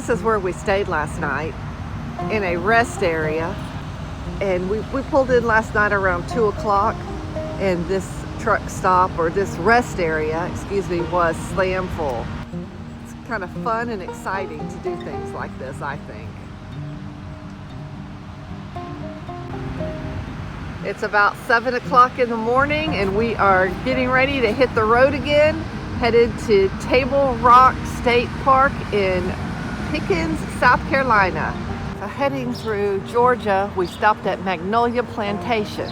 this is where we stayed last night, in a rest area. And we pulled in last night around 2 o'clock, and this truck stop, or this rest area, excuse me, was slam full. It's kind of fun and exciting to do things like this, I think. It's about 7 o'clock in the morning, and we are getting ready to hit the road again, headed to Tablerock State Park in Pickens, South Carolina. So heading through Georgia, we stopped at Magnolia Plantation.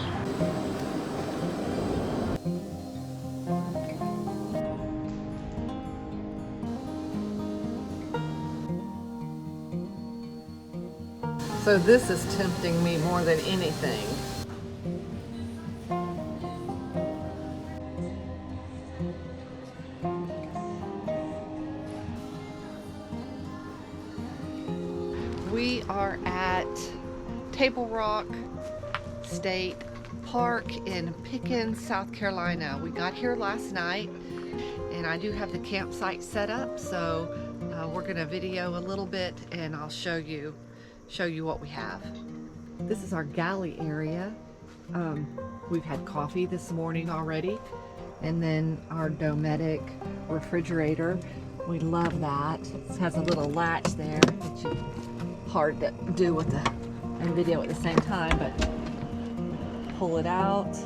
So this is tempting me more than anything. We are at Tablerock State Park in Pickens, South Carolina. We got here last night, and I do have the campsite set up, so we're gonna video a little bit, and I'll show you what we have. This is our galley area. We've had coffee this morning already, and then our Dometic refrigerator. We love that. It has a little latch there, which is hard to do with and video at the same time, but pull it out,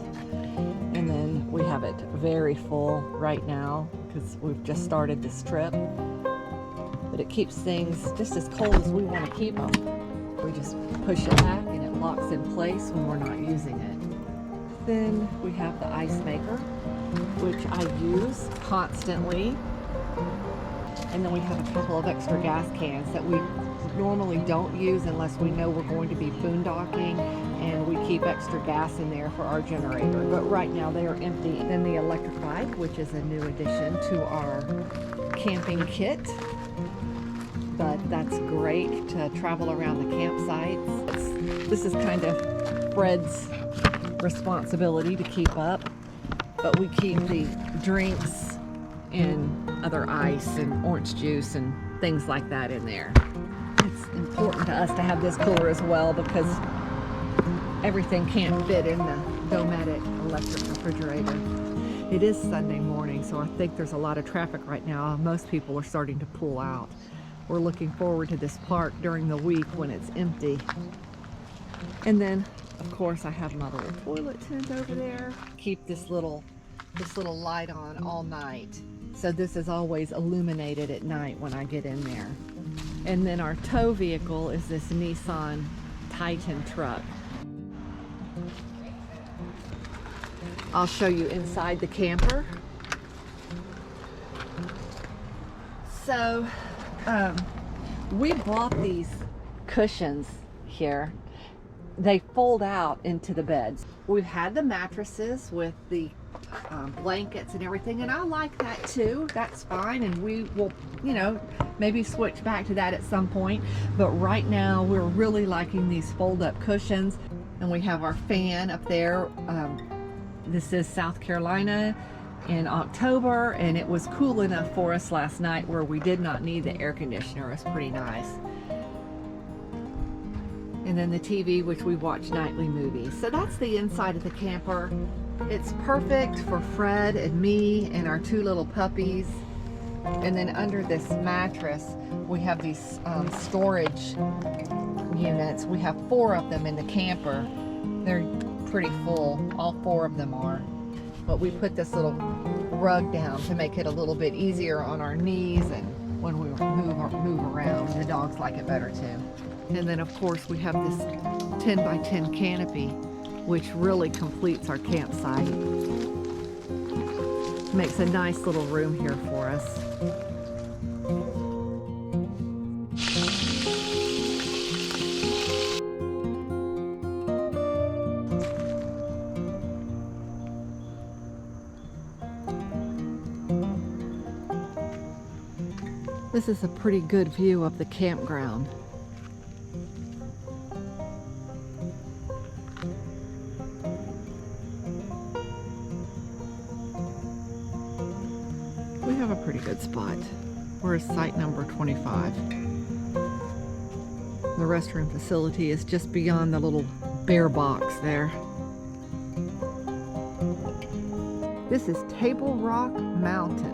and then we have it very full right now because we've just started this trip. But it keeps things just as cold as we want to keep them. We just push it back and it locks in place when we're not using it. Then we have the ice maker, which I use constantly. And then we have a couple of extra gas cans that we normally don't use unless we know we're going to be boondocking, and we keep extra gas in there for our generator. But right now they are empty. Then the electric bike, which is a new addition to our camping kit. But that's great to travel around the campsites. This is kind of Fred's responsibility to keep up, but we keep the drinks and other ice and orange juice and things like that in there. It's important to us to have this cooler as well because everything can't fit in the Dometic electric refrigerator. It is Sunday morning, so I think there's a lot of traffic right now. Most people are starting to pull out. We're looking forward to this park during the week when it's empty. And then, of course, I have my little toilet tent over there. Keep this little light on all night. So this is always illuminated at night when I get in there. And then our tow vehicle is this Nissan Titan truck. I'll show you inside the camper. So we bought these cushions here. They fold out into the beds. We've had the mattresses with the blankets and everything, and I like that too. That's fine, and we will, maybe switch back to that at some point. But right now we're really liking these fold-up cushions, and we have our fan up there. This is South Carolina in October, and it was cool enough for us last night where we did not need the air conditioner. It was pretty nice. And then the TV, which we watch nightly movies. So that's the inside of the camper. It's perfect for Fred and me and our two little puppies. And then under this mattress, we have these storage units. We have 4 of them in the camper. They're pretty full, all 4 of them are. But we put this little rug down to make it a little bit easier on our knees and when we move around. The dogs like it better too. And then of course we have this 10 by 10 canopy, which really completes our campsite. Makes a nice little room here for us. This is a pretty good view of the campground. We have a pretty good spot. We're at site number 25. The restroom facility is just beyond the little bear box there. This is Tablerock Mountain.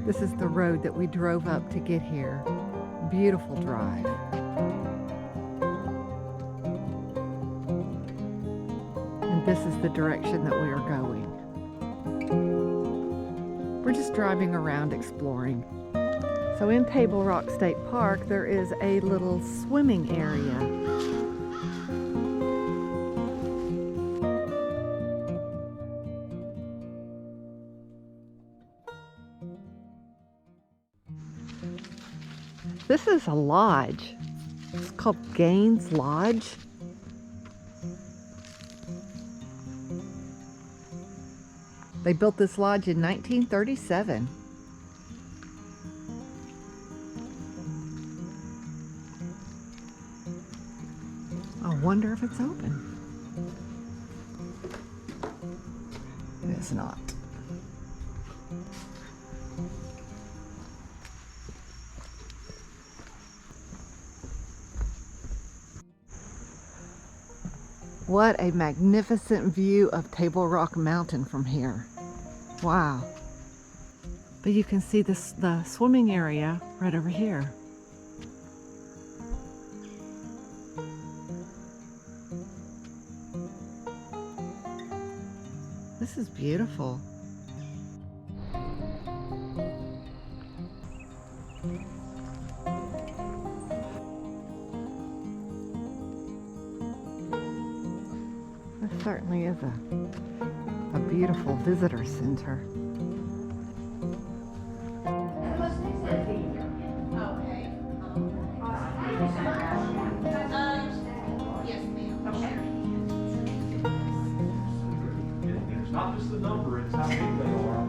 This is the road that we drove up to get here. Beautiful drive. And this is the direction that we are going. We're just driving around exploring. So in Tablerock State Park, there is a little swimming area. This is a lodge. It's called Gaines Lodge. They built this lodge in 1937. I wonder if it's open. It is not. What a magnificent view of Tablerock Mountain from here. Wow. But you can see this, the swimming area right over here. This is beautiful. This certainly is a beautiful visitor center. It's not just the number, it's how big they are.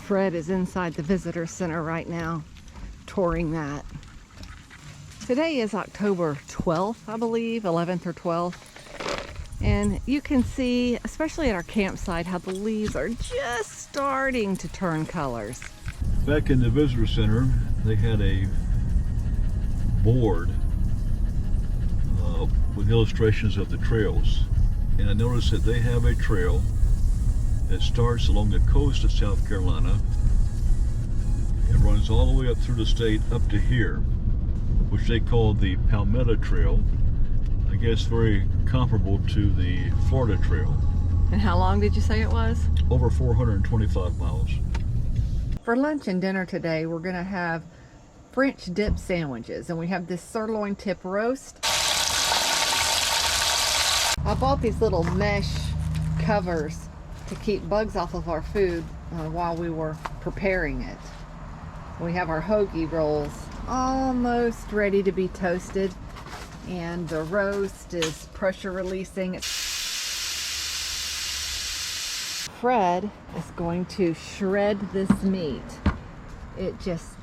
Fred is inside the visitor center right now, touring that. Today is October 12th, I believe, 11th or 12th. And you can see, especially at our campsite, how the leaves are just starting to turn colors. Back in the visitor center, they had a board with illustrations of the trails. And I noticed that they have a trail that starts along the coast of South Carolina and runs all the way up through the state up to here, which they call the Palmetto Trail. I guess very comparable to the Florida Trail. And how long did you say it was? Over 425 miles. For lunch and dinner today, we're gonna have French dip sandwiches, and we have this sirloin tip roast. I bought these little mesh covers to keep bugs off of our food while we were preparing it. We have our hoagie rolls almost ready to be toasted, and the roast is pressure releasing. Fred is going to shred this meat. It just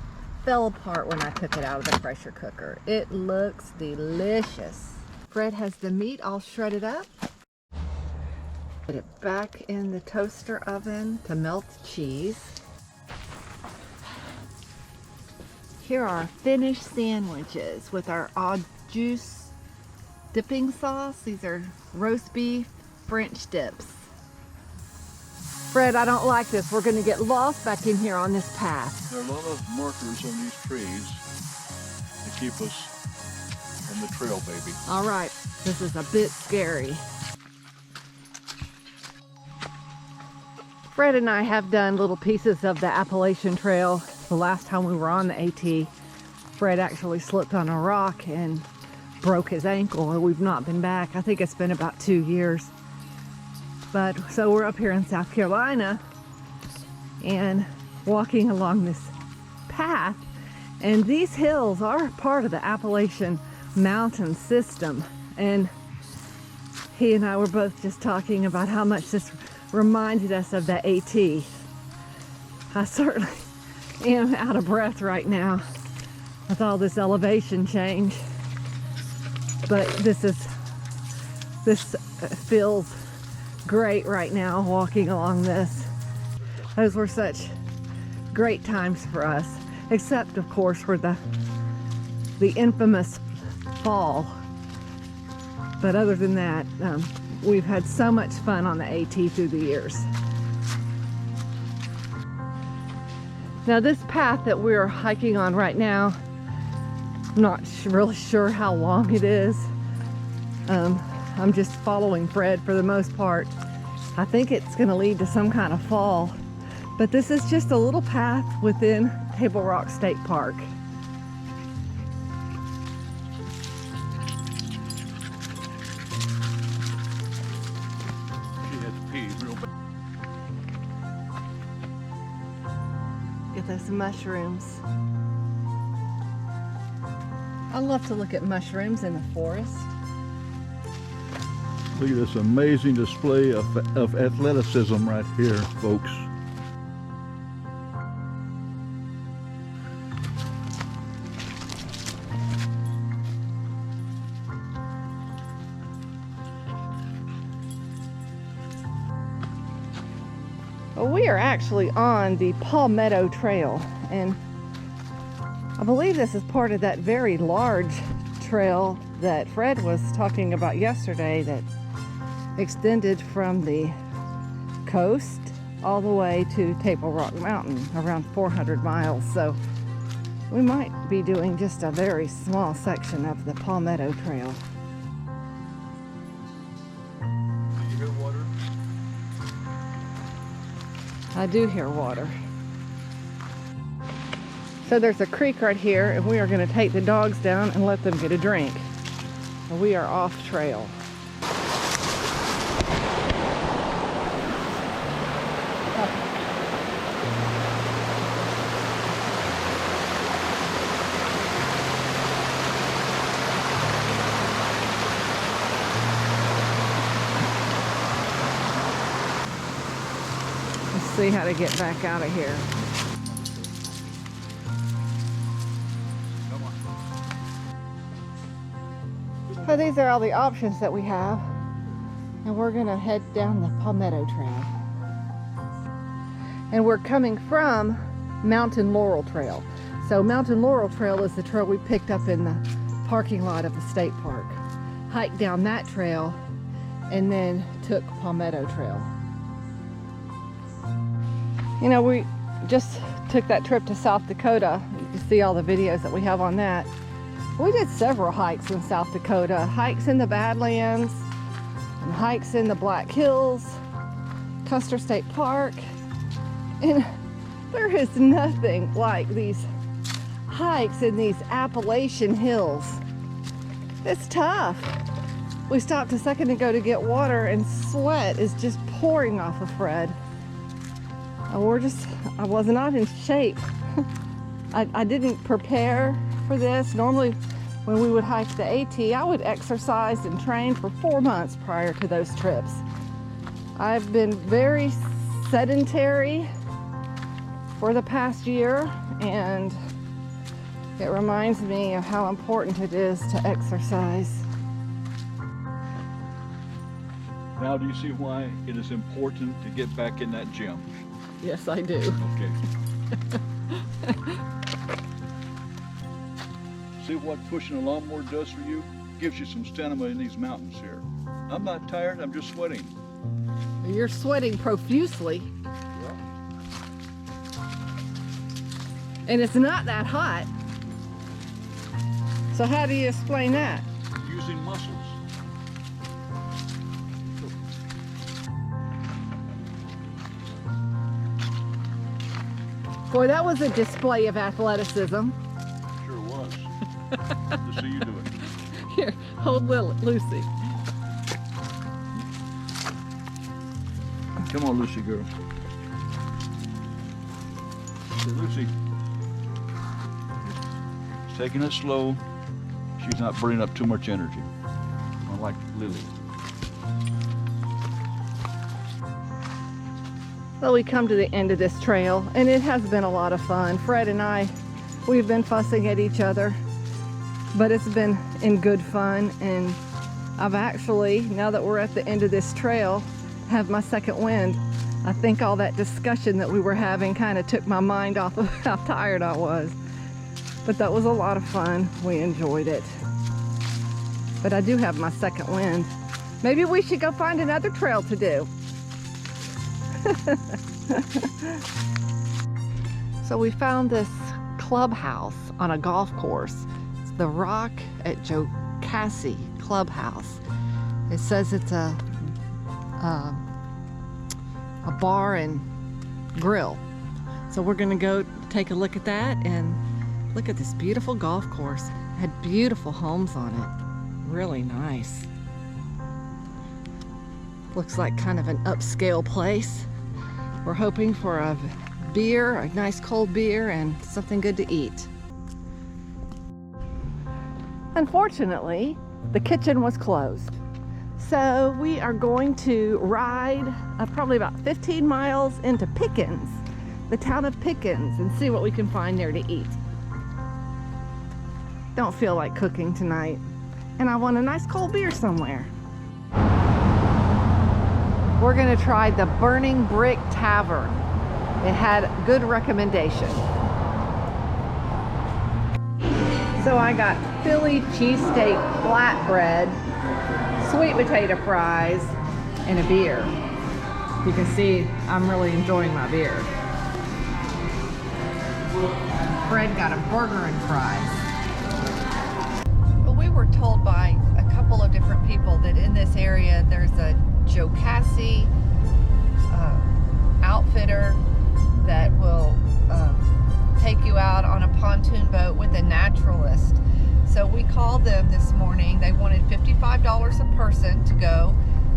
fell apart when I took it out of the pressure cooker. It looks delicious. Fred has the meat all shredded up. Put it back in the toaster oven to melt cheese. Here are our finished sandwiches with our au jus dipping sauce. These are roast beef French dips. Fred, I don't like this. We're going to get lost back in here on this path. There are a lot of markers on these trees to keep us on the trail, baby. All right, this is a bit scary. Fred and I have done little pieces of the Appalachian Trail. The last time we were on the AT, Fred actually slipped on a rock and broke his ankle and we've not been back. I think it's been about 2 years. But so we're up here in South Carolina and walking along this path, and these hills are part of the Appalachian Mountain system. And he and I were both just talking about how much this reminded us of the AT. I certainly am out of breath right now with all this elevation change, but this feels great right now walking along this. Those were such great times for us, except of course for the infamous fall. But other than that, we've had so much fun on the AT through the years. Now this path that we're hiking on right now, I'm not really sure how long it is. I'm just following Fred for the most part. I think it's going to lead to some kind of fall. But this is just a little path within Tablerock State Park. She had to pee real bad. Get those mushrooms. I love to look at mushrooms in the forest. Look at this amazing display of athleticism right here, folks. Well, we are actually on the Palmetto Trail, and I believe this is part of that very large trail that Fred was talking about yesterday that extended from the coast all the way to Tablerock Mountain, around 400 miles. So we might be doing just a very small section of the Palmetto Trail. Do you hear water? I do hear water. So there's a creek right here, and we are going to take the dogs down and let them get a drink. We are off trail. Let's see how to get back out of here. So these are all the options that we have, and we're gonna head down the Palmetto Trail. And we're coming from Mountain Laurel Trail. So Mountain Laurel Trail is the trail we picked up in the parking lot of the state park. Hiked down that trail and then took Palmetto Trail. You know, we just took that trip to South Dakota. You can see all the videos that we have on that. We did several hikes in South Dakota, hikes in the Badlands, and hikes in the Black Hills, Custer State Park, and there is nothing like these hikes in these Appalachian hills. It's tough. We stopped a second ago to get water, and sweat is just pouring off of Fred. I was not in shape. I didn't prepare for this. Normally when we would hike the AT, I would exercise and train for 4 months prior to those trips. I've been very sedentary for the past year, and it reminds me of how important it is to exercise. Now do you see why it is important to get back in that gym? Yes, I do. Okay. See what pushing a lawnmower does for you? Gives you some stamina in these mountains here. I'm not tired, I'm just sweating. You're sweating profusely. Yeah. And it's not that hot. So how do you explain that? Using muscles. Boy, that was a display of athleticism. Sure was. To see you do it. Here, Hold Lucy. Come on, Lucy girl. Say, Lucy. She's taking it slow. She's not burning up too much energy. Unlike Lily. Well, we come to the end of this trail, and it has been a lot of fun. Fred and I, we've been fussing at each other, but it's been in good fun. And I've actually, now that we're at the end of this trail, have my second wind. I think all that discussion that we were having kind of took my mind off of how tired I was. But that was a lot of fun. We enjoyed it. But I do have my second wind. Maybe we should go find another trail to do. So we found this clubhouse on a golf course. It's the Rock at Jocassee Clubhouse. It says it's a bar and grill. So we're gonna go take a look at that and look at this beautiful golf course. It had beautiful homes on it. Really nice. Looks like kind of an upscale place. We're hoping for a beer, a nice cold beer, and something good to eat. Unfortunately, the kitchen was closed. So we are going to ride probably about 15 miles into Pickens, the town of Pickens, and see what we can find there to eat. Don't feel like cooking tonight, and I want a nice cold beer somewhere. We're gonna try the Burning Brick Tavern. It had good recommendation. So I got Philly cheesesteak flatbread, sweet potato fries, and a beer. You can see I'm really enjoying my beer. Fred got a burger and fries. Well, we were told by a couple of different people that in this area there's a Jocassee outfitter that will take you out on a pontoon boat with a naturalist. So we called them this morning. They wanted $55 a person to go,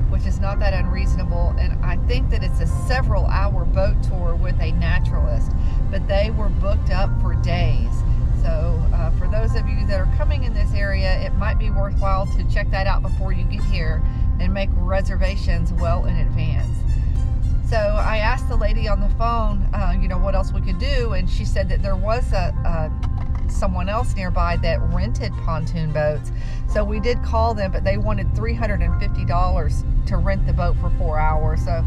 which is not that unreasonable. And I think that it's a several-hour boat tour with a naturalist, but they were booked up for days. So for those of you that are coming in this area, it might be worthwhile to check that out before you get here and make reservations well in advance. So I asked the lady on the phone, what else we could do, and she said that there was someone else nearby that rented pontoon boats. So we did call them, but they wanted $350 to rent the boat for 4 hours. So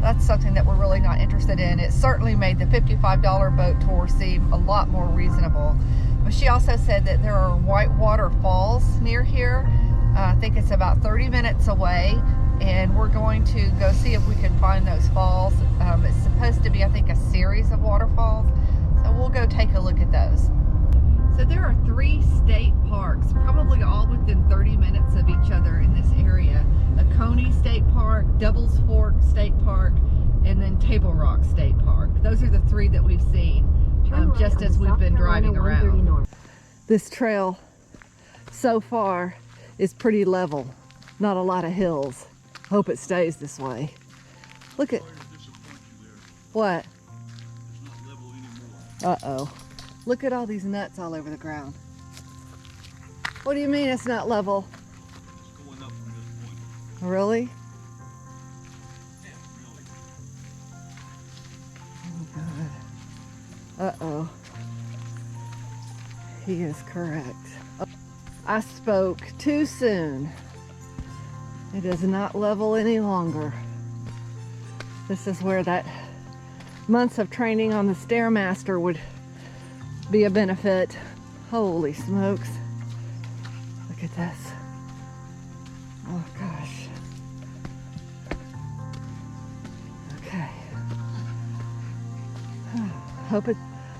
that's something that we're really not interested in. It certainly made the $55 boat tour seem a lot more reasonable. But she also said that there are whitewater falls near here. I think it's about 30 minutes away, and we're going to go see if we can find those falls. It's supposed to be, I think, a series of waterfalls. So we'll go take a look at those. So there are 3 state parks, probably all within 30 minutes of each other in this area. Oconee State Park, Devil's Fork State Park, and then Tablerock State Park. Those are the 3 that we've seen just as we've been driving around. This trail so far is pretty level, not a lot of hills. Hope it stays this way. Look at what? Uh-oh. Look at all these nuts all over the ground. What do you mean it's not level? It's going up from this point. Really? Yeah, really. Oh God. Uh-oh. He is correct. I spoke too soon. It is not level any longer. This is where that months of training on the Stairmaster would be a benefit. Holy smokes. Look at this. Oh gosh. Okay.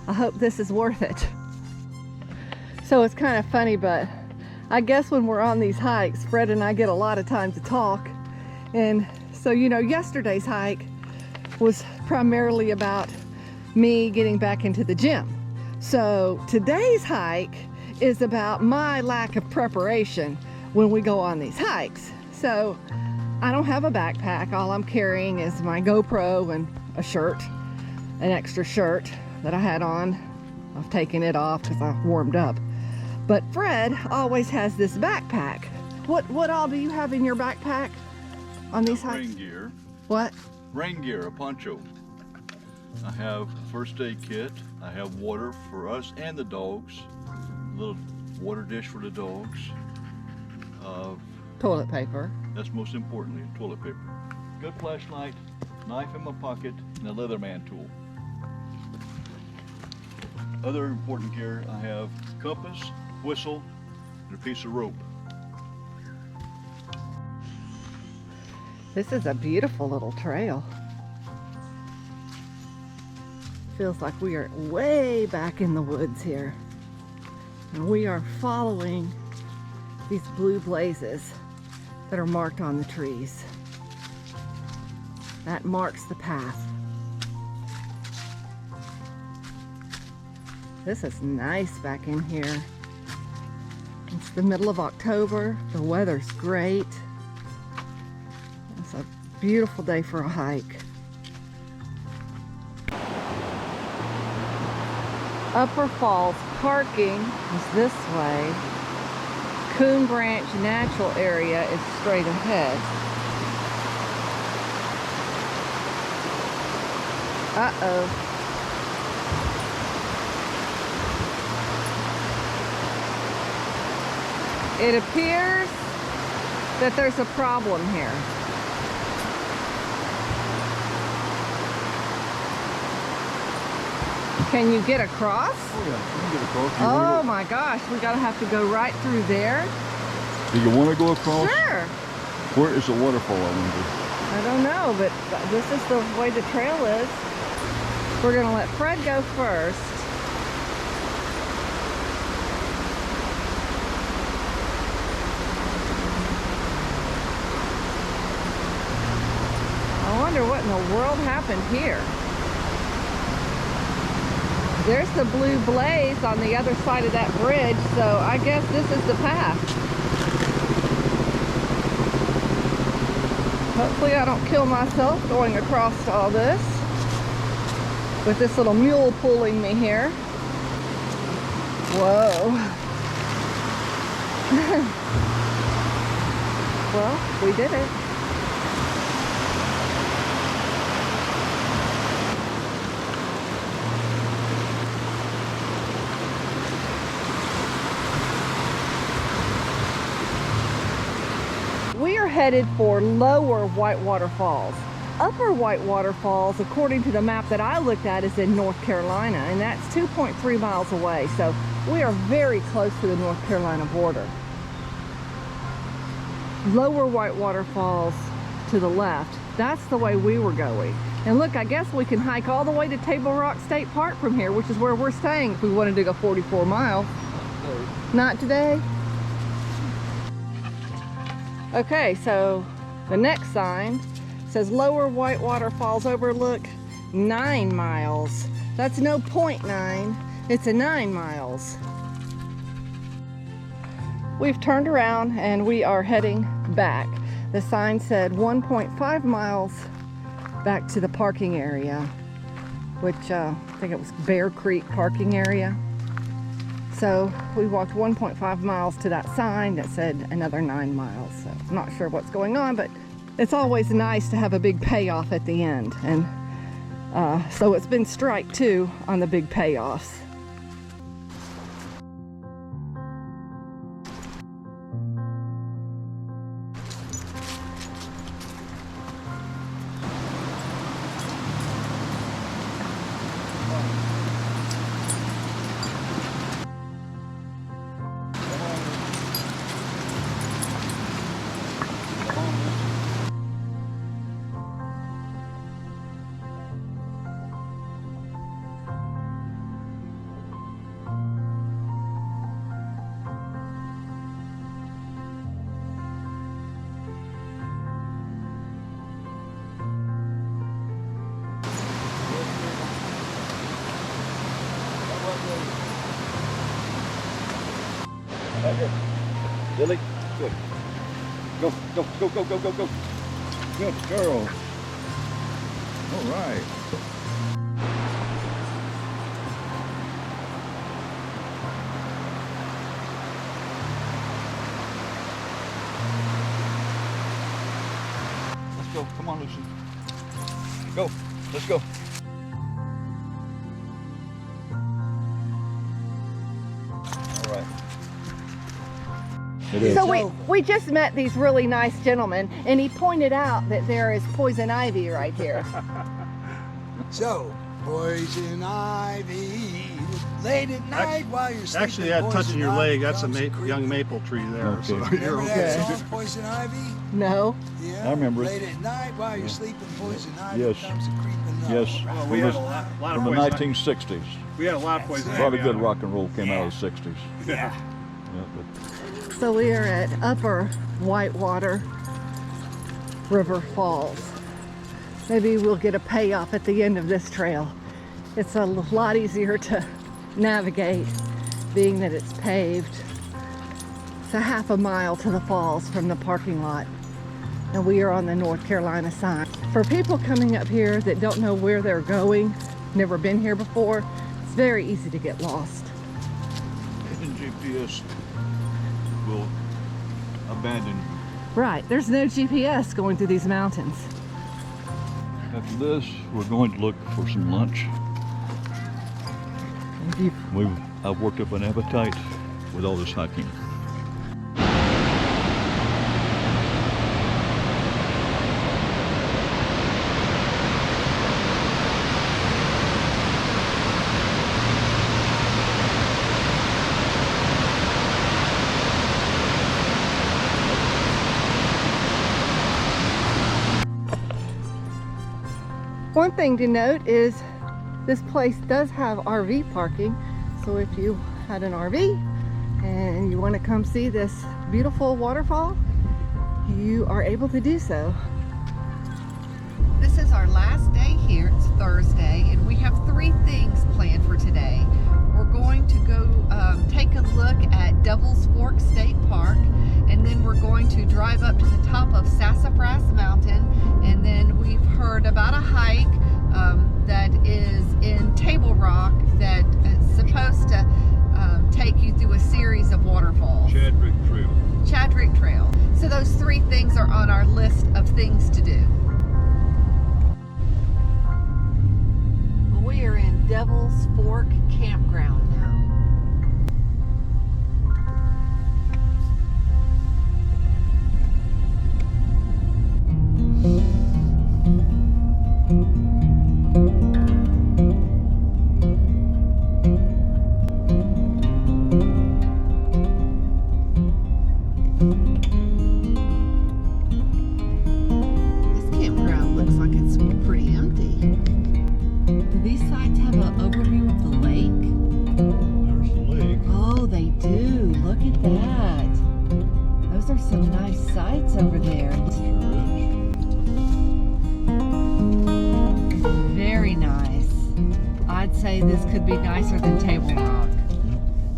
I hope this is worth it. So it's kind of funny, but I guess when we're on these hikes, Fred and I get a lot of time to talk. And so, yesterday's hike was primarily about me getting back into the gym. So today's hike is about my lack of preparation. when we go on these hikes. So I don't have a backpack. All I'm carrying is my GoPro and a shirt, an extra shirt that I had on. I've taken it off because I warmed up. But Fred always has this backpack. What all do you have in your backpack on these hikes? Rain gear. What? Rain gear, a poncho. I have first aid kit. I have water for us and the dogs. A little water dish for the dogs. Toilet paper. That's most importantly, toilet paper. Good flashlight, knife in my pocket, and a Leatherman tool. Other important gear, I have compass, whistle, and a piece of rope. This is a beautiful little trail. Feels like we are way back in the woods here. And we are following these blue blazes that are marked on the trees. That marks the path. This is nice back in here. It's the middle of October. The weather's great. It's a beautiful day for a hike. Upper Falls parking is this way. Coon Branch Natural Area is straight ahead. Uh-oh. It appears that there's a problem here. Can you get across? Oh yeah, you can get across. Oh my gosh, we gotta have to go right through there. Do you want to go across? Sure. Where is the waterfall, I wonder? I don't know, but this is the way the trail is. We're gonna let Fred go first. I wonder what in the world happened here. There's the blue blaze on the other side of that bridge, so I guess this is the path. Hopefully I don't kill myself going across all this with this little mule pulling me here. Whoa. Well, we did it. We are headed for Lower Whitewater Falls. Upper Whitewater Falls, according to the map that I looked at, is in North Carolina, and that's 2.3 miles away. So we are very close to the North Carolina border. Lower Whitewater Falls to the left. That's the way we were going. And look, I guess we can hike all the way to Tablerock State Park from here, which is where we're staying if we wanted to go 44 miles. Not today? Okay, so the next sign says Lower Whitewater Falls Overlook 9 miles. That's no 0.9, it's a 9 miles. We've turned around and we are heading back. The sign said 1.5 miles back to the parking area, which I think it was Bear Creek parking area. So we walked 1.5 miles to that sign that said another 9 miles. So I'm not sure what's going on, but it's always nice to have a big payoff at the end. And so it's been strike 2 on the big payoffs. Billy? Good. Go, go, go, go, go, go, go. Good girl. All right. Let's go. Come on, Lucy. Go. Let's go. All right. It is. So we just met these really nice gentlemen, and he pointed out that there is poison ivy right here. So, poison ivy, late at night while you're sleeping. Actually, that touching your leg, that's a young young maple tree there. Okay. So you're Remember that okay. song, Poison Ivy? No. Yeah. I remember it. Late at night while you're sleeping, poison ivy Yes. comes a creeping up. Yes. Well, we had a lot From of the poison. 1960s. We had a lot of poison. A lot of ivy good out rock and roll came out of the 60s. there. Yeah. Yeah, but So we are at Upper Whitewater River Falls. Maybe we'll get a payoff at the end of this trail. It's a lot easier to navigate, being that it's paved. It's a half a mile to the falls from the parking lot, and we are on the North Carolina side. For people coming up here that don't know where they're going, never been here before, it's very easy to get lost. even GPS will abandon. Right, there's no GPS going through these mountains. After this, we're going to look for some lunch. I've worked up an appetite with all this hiking. One thing to note is this place does have RV parking, so if you had an RV and you want to come see this beautiful waterfall, you are able to do so. This is our last day here. It's Thursday, and we have 3 things planned for today. We're going to go take a look at Devil's Fork State Park, and then we're going to drive up to the top of Sassafras Mountain, and then we've heard about a hike that is in Tablerock that is supposed to take you through a series of waterfalls. Chadrick Trail. So those 3 things are on our list of things to do. We are in Devil's Fork Campground now. This campground looks like it's pretty empty. Do these sites have an overview of the lake? There's the lake. Oh, they do. Look at that. Those are some nice sights over there. Very nice. I'd say this could be nicer than Tablerock.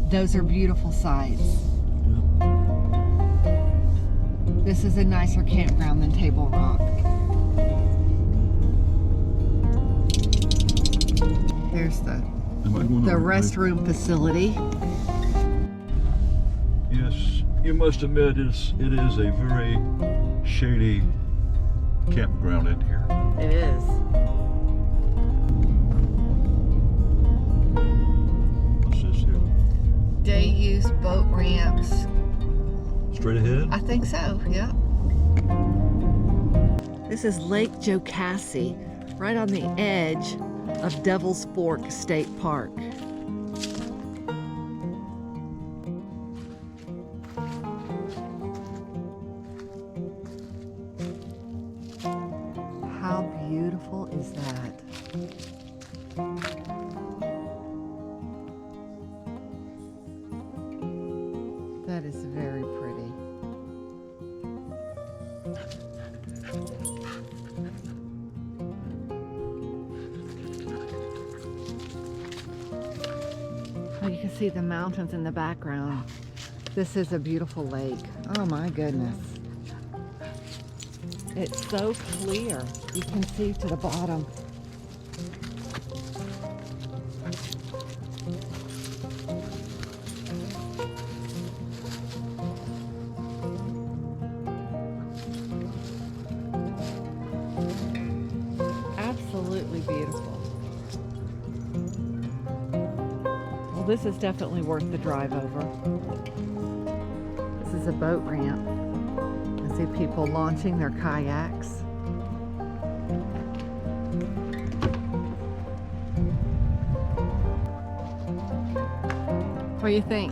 Those are beautiful sights. This is a nicer campground than Tablerock. There's the restroom facility. Yes, you must admit it is a very shady campground in here. It is. What's this here? Day use boat ramps. Straight ahead? I think so, yeah. This is Lake Jocassee, right on the edge of Devil's Fork State Park. How beautiful is that? That is very pretty. Oh, you can see the mountains in the background. This is a beautiful lake. Oh my goodness. It's so clear. You can see to the bottom. Absolutely beautiful. Well, this is definitely worth the drive over. This is a boat ramp. I see people launching their kayaks. What do you think?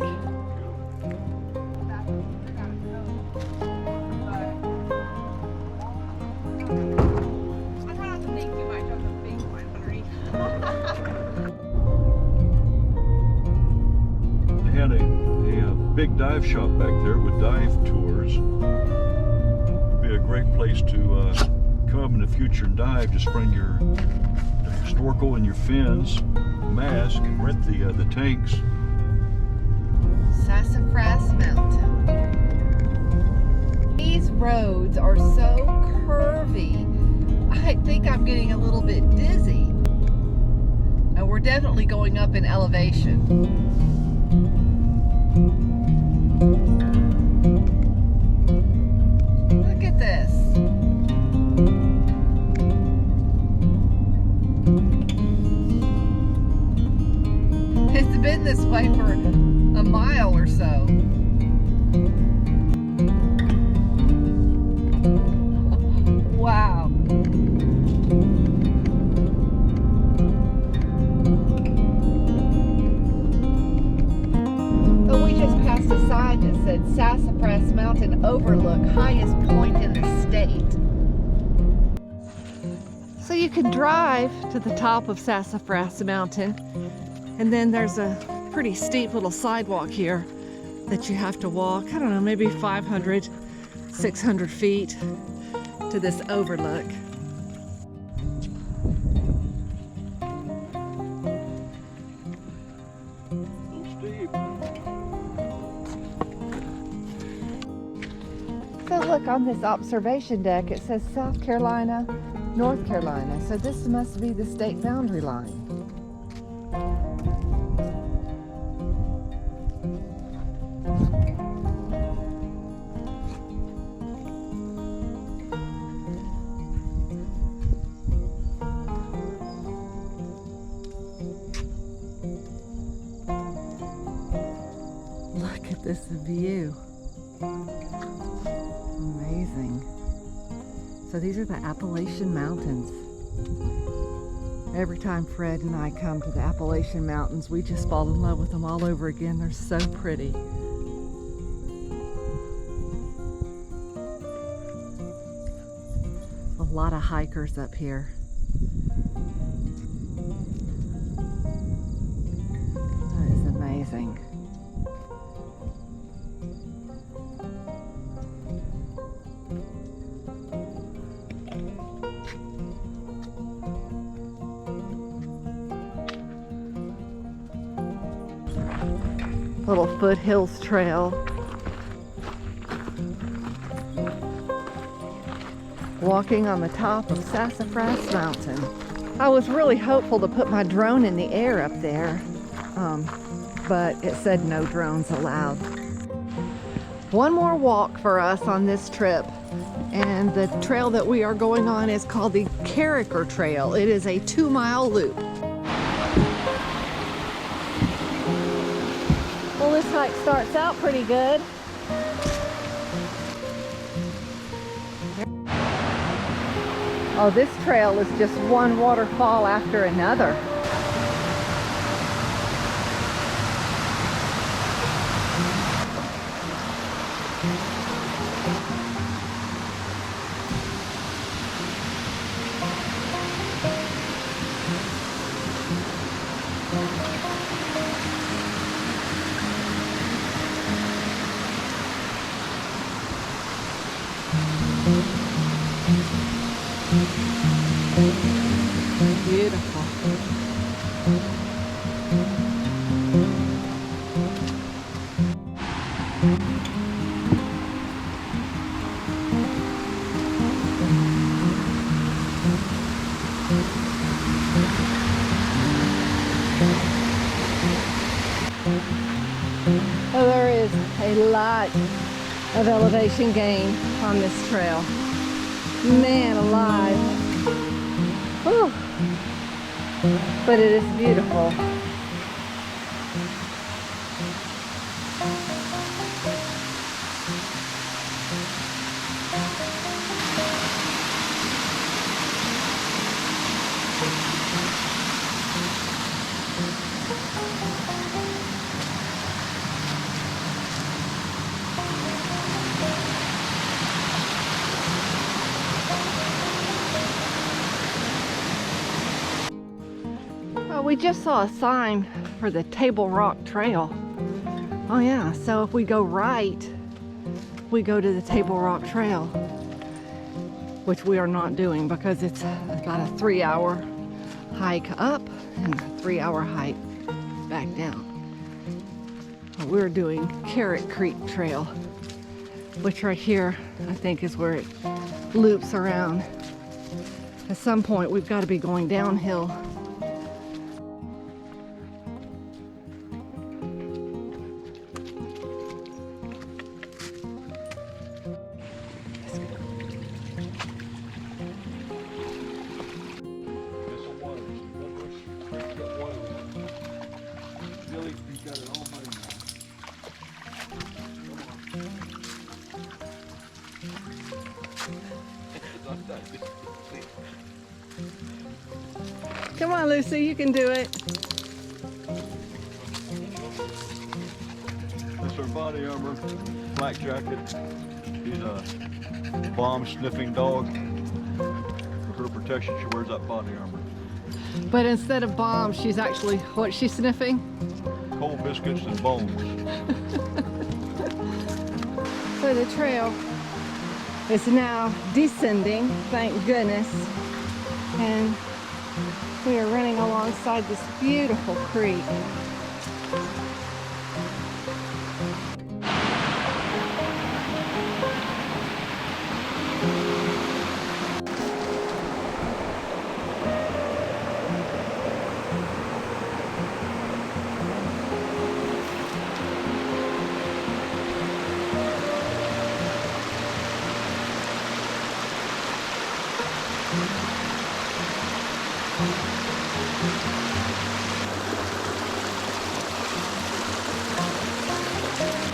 They had a big dive shop back there with dive tours. Be a great place to come up in the future and dive. Just bring your snorkel and your fins, mask, and rent the tanks. Sassafras Mountain. These roads are so curvy. I think I'm getting a little bit dizzy. And we're definitely going up in elevation. Look at this. It's been this way for a mile or so. Wow. So we just passed a sign that said Sassafras Mountain Overlook, highest point in the state. So you can drive to the top of Sassafras Mountain, and then there's a pretty steep little sidewalk here that you have to walk, I don't know, maybe 500, 600 feet to this overlook. So look, on this observation deck it says South Carolina, North Carolina. So this must be the state boundary line. Look at this view. Amazing. So these are the Appalachian Mountains. Every time Fred and I come to the Appalachian Mountains, we just fall in love with them all over again. They're so pretty. A lot of hikers up here. That is amazing. Little foothills trail. Walking on the top of Sassafras Mountain. I was really hopeful to put my drone in the air up there, but it said no drones allowed. One more walk for us on this trip, and the trail that we are going on is called the Carricker Trail. It is a 2-mile loop. Well, this hike starts out pretty good. Oh, this trail is just one waterfall after another. Beautiful. Well, there is a lot of elevation gain on this trail. Man alive. Whew. But it is beautiful. We just saw a sign for the Tablerock Trail. Oh yeah, so if we go right, we go to the Tablerock Trail, which we are not doing because it's about a 3-hour hike up and a 3-hour hike back down. We're doing Carrot Creek Trail, which right here I think is where it loops around. At some point we've got to be going downhill. Come on, Lucy, you can do it. That's her body armor, black jacket. She's a bomb sniffing dog. For her protection, she wears that body armor. But instead of bombs, she's actually, what's she sniffing? Cold biscuits and bones. So the trail is now descending, thank goodness. And we are running alongside this beautiful creek.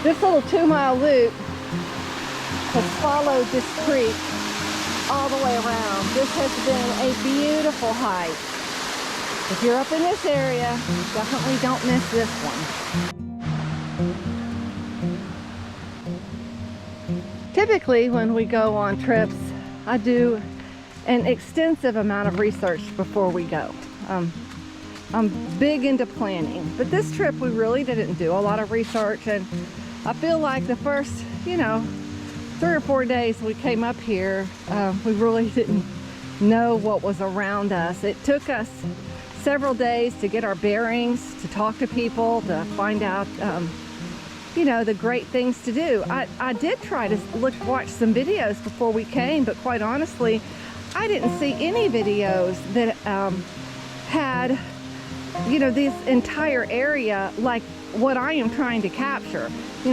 This little 2-mile loop has followed this creek all the way around. This has been a beautiful hike. If you're up in this area, definitely don't miss this one. Typically, when we go on trips, I do an extensive amount of research before we go. I'm big into planning, but this trip we really didn't do a lot of research, and I feel like the first, 3 or 4 days we came up here, we really didn't know what was around us. It took us several days to get our bearings, to talk to people, to find out, the great things to do. I did try to watch some videos before we came, but quite honestly, I didn't see any videos that had, this entire area like what I am trying to capture.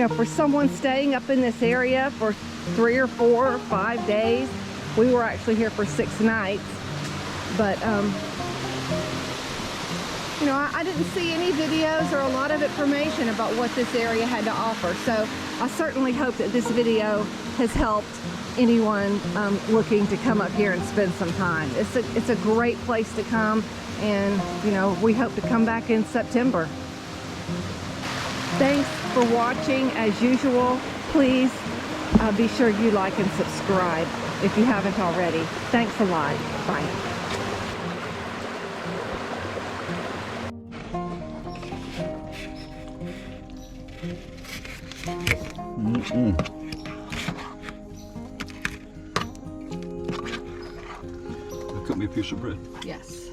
For someone staying up in this area for 3 or 4 or 5 days, we were actually here for 6 nights, but I didn't see any videos or a lot of information about what this area had to offer. So I certainly hope that this video has helped anyone looking to come up here and spend some time. It's a great place to come, and we hope to come back in September. Thanks for watching. As usual, please be sure you like and subscribe if you haven't already. Thanks a lot. Bye. Cut me a piece of bread. Yes.